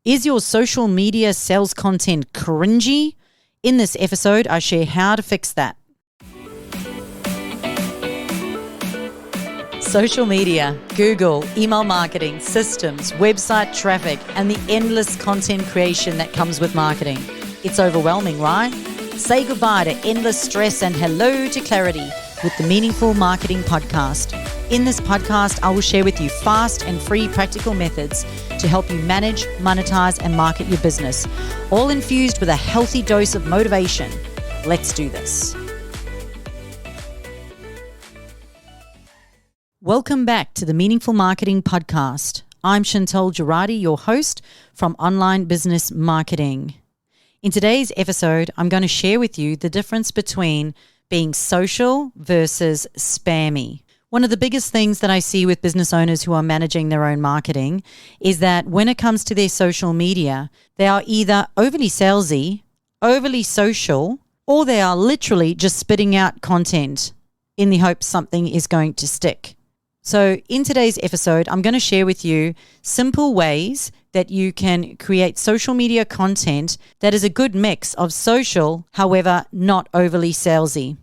Is your social media sales content cringy? In this episode, I share how to fix that. Social media, Google, email marketing, systems, website traffic, and the endless content creation that comes with marketing. It's overwhelming, right? Say goodbye to endless stress and hello to clarity with the Meaningful Marketing Podcast. In this podcast, I will share with you fast and free practical methods to help you manage, monetize, and market your business, all infused with a healthy dose of motivation. Let's do this. Welcome back to the Meaningful Marketing Podcast. I'm Chantal, Gerardy, your host from Online Business Marketing. In today's episode, I'm going to share with you the difference between being social versus spammy. One of the biggest things that I see with business owners who are managing their own marketing is that when it comes to their social media, they are either overly salesy, overly social, or they are literally just spitting out content in the hope something is going to stick. So in today's episode, I'm going to share with you simple ways that you can create social media content that is a good mix of social, however, not overly salesy.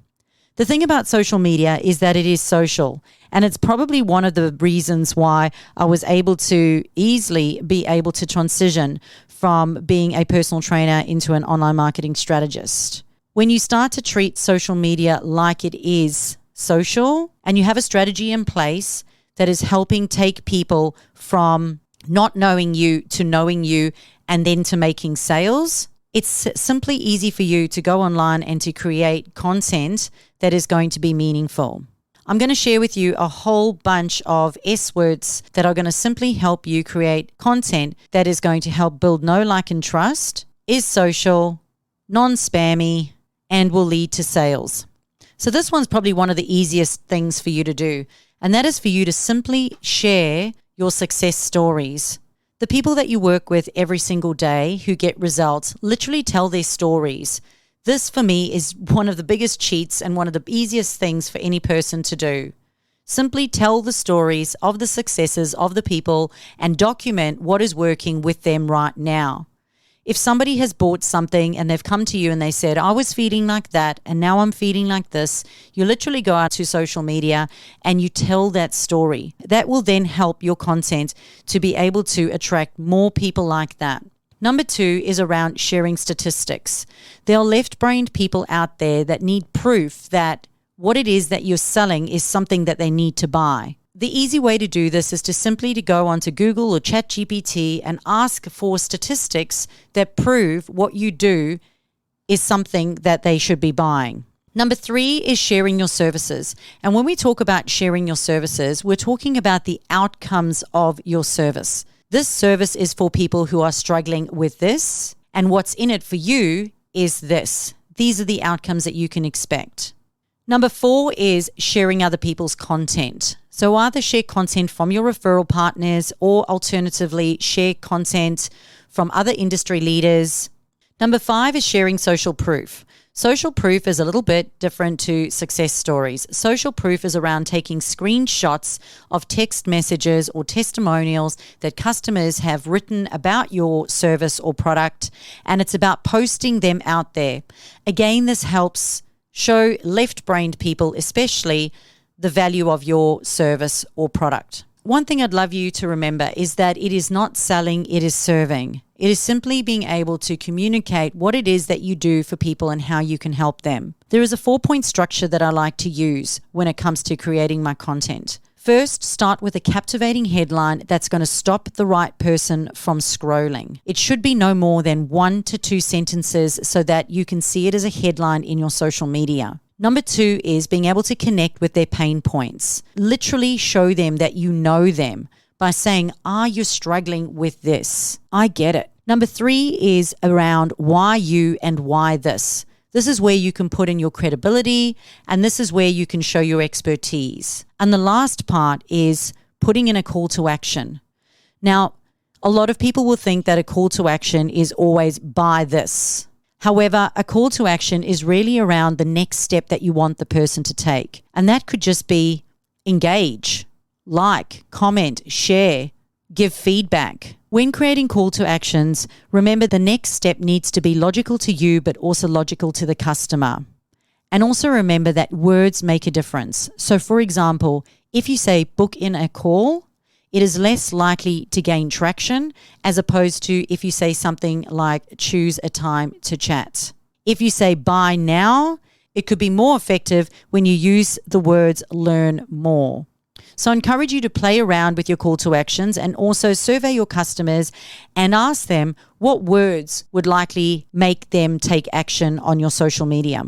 The thing about social media is that it is social, and it's probably one of the reasons why I was able to easily be able to transition from being a personal trainer into an online marketing strategist. When you start to treat social media like it is social, and you have a strategy in place that is helping take people from not knowing you to knowing you and then to making sales, it's simply easy for you to go online and to create content that is going to be meaningful. I'm going to share with you a whole bunch of S words that are going to simply help you create content that is going to help build know, like, and trust, is social, non-spammy, and will lead to sales. So this one's probably one of the easiest things for you to do, and that is for you to simply share your success stories. The people that you work with every single day who get results literally tell their stories. This, for me, is one of the biggest cheats and one of the easiest things for any person to do. Simply tell the stories of the successes of the people and document what is working with them right now. If somebody has bought something and they've come to you and they said, I was feeling like that and now I'm feeling like this, you literally go out to social media and you tell that story. That will then help your content to be able to attract more people like that. Number 2 is around sharing statistics. There are left-brained people out there that need proof that what it is that you're selling is something that they need to buy. The easy way to do this is to simply to go onto Google or ChatGPT and ask for statistics that prove what you do is something that they should be buying. Number 3 is sharing your services. And when we talk about sharing your services, we're talking about the outcomes of your service. This service is for people who are struggling with this, and what's in it for you is this. These are the outcomes that you can expect. Number 4 is sharing other people's content. So either share content from your referral partners or alternatively share content from other industry leaders. Number 5 is sharing social proof. Social proof is a little bit different to success stories. Social proof is around taking screenshots of text messages or testimonials that customers have written about your service or product, and it's about posting them out there. Again, this helps show left-brained people, especially, the value of your service or product. One thing I'd love you to remember is that it is not selling, it is serving. It is simply being able to communicate what it is that you do for people and how you can help them. There is a 4-point structure that I like to use when it comes to creating my content. First, start with a captivating headline that's going to stop the right person from scrolling. It should be no more than 1 to 2 sentences so that you can see it as a headline in your social media. Number 2 is being able to connect with their pain points. Literally show them that you know them by saying, are you struggling with this? I get it. Number 3 is around why you and why this. This is where you can put in your credibility, and this is where you can show your expertise. And the last part is putting in a call to action. Now, a lot of people will think that a call to action is always buy this. However, a call to action is really around the next step that you want the person to take. And that could just be engage, like, comment, share, Give feedback. When creating call to actions, remember the next step needs to be logical to you, but also logical to the customer. And also remember that words make a difference. So for example, if you say book in a call, it is less likely to gain traction as opposed to if you say something like choose a time to chat. If you say buy now, it could be more effective when you use the words learn more. So I encourage you to play around with your call to actions and also survey your customers and ask them what words would likely make them take action on your social media.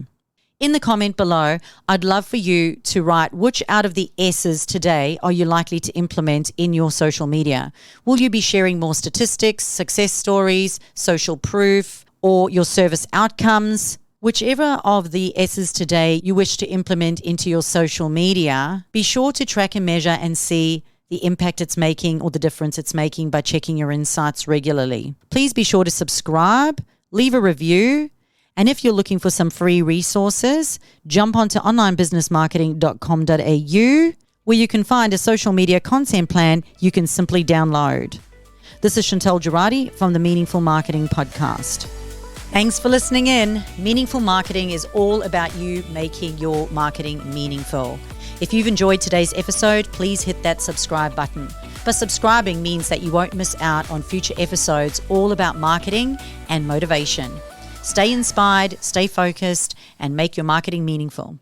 In the comment below, I'd love for you to write which out of the S's today are you likely to implement in your social media. Will you be sharing more statistics, success stories, social proof, or your service outcomes? Whichever of the S's today you wish to implement into your social media, be sure to track and measure and see the impact it's making or the difference it's making by checking your insights regularly. Please be sure to subscribe, leave a review, and if you're looking for some free resources, jump onto onlinebusinessmarketing.com.au where you can find a social media content plan you can simply download. This is Chantal Gerardy from the Meaningful Marketing Podcast. Thanks for listening in. Meaningful marketing is all about you making your marketing meaningful. If you've enjoyed today's episode, please hit that subscribe button. But subscribing means that you won't miss out on future episodes all about marketing and motivation. Stay inspired, stay focused, and make your marketing meaningful.